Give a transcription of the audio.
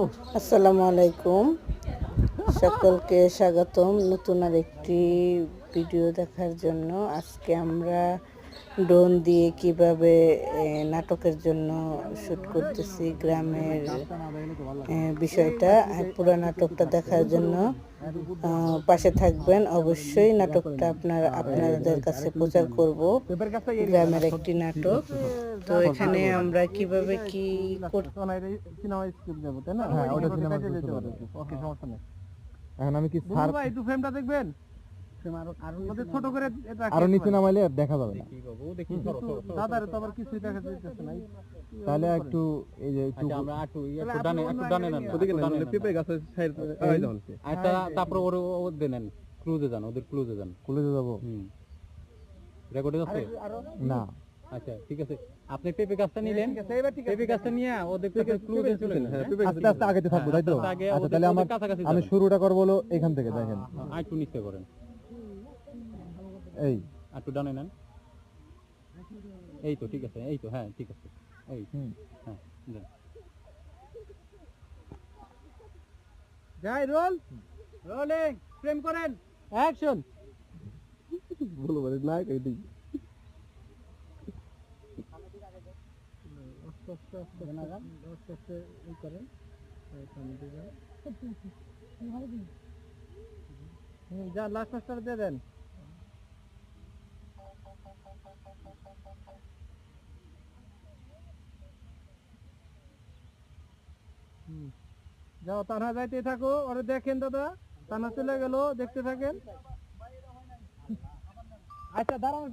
আসসালামু আলাইকুম, সকলকে স্বাগতম নতুন আরেকটি ভিডিও দেখার জন্য। আজকে আমরা ড্রোন দিয়ে কিভাবে নাটকের জন্য শ্যুট করতেছি গ্রামের বিষয়টা, পুরো নাটকটা দেখার জন্য পাশে থাকবেন। অবশ্যই নাটকটা আপনাদের কাছে প্রচার করব। গ্রামের একটি নাটক। তো এখানে আমরা কিভাবে কি সিনেমা স্কুল যাব তাই না? হ্যাঁ, ওটা সিনেমা যেতে পারে। ওকে, সমস্যা নেই। এখন আমি কি স্যার ভাই একটু ফ্রেমটা দেখবেন? আরো ছোট করে এটা আরো নিচে নামাইলে দেখা যাবে না। দেখি দাদারে তো আবার কিছুই দেখা যাচ্ছে না। তাহলে একটু এই যে একটু আমরা একটু ডানে নেন, ওদিকে নেন, পেঁপে গাছের সাইড এই যান। আচ্ছা, তারপর ওদের নেন, ক্লুজে যান, ওদের ক্লুজে যান। ক্লুজে যাব? রেকর্ডিং আছে? না। আচ্ছা, ঠিক আছে, আপনি পেঁপে গাছটা নিলেন, পেঁপে গাছটা নিয়ে ওদের ক্লুজে চলে যান। আস্তে আস্তে আগাতে থাকবো, তাই তো? আচ্ছা, তাহলে আমি শুরুটা করব হলো এখান থেকে। দেখেন, একটু নিচে করেন, এই একটু ডানে নেন, এই তো ঠিক আছে, এই তো, হ্যাঁ ঠিক আছে, এই হ্যাঁ দেন। যাই, রোল, রোলিং, ফ্রেম করেন, অ্যাকশন। বলো বলে না কইদি যা লাস্ট মাস্টার দিয়ে দেন। যাও, তানহা যাইতে থাকো, ওরে দেখেন দাদা, তানহা চলে গেল, দেখতে থাকেন। আচ্ছা, দাঁড়ান।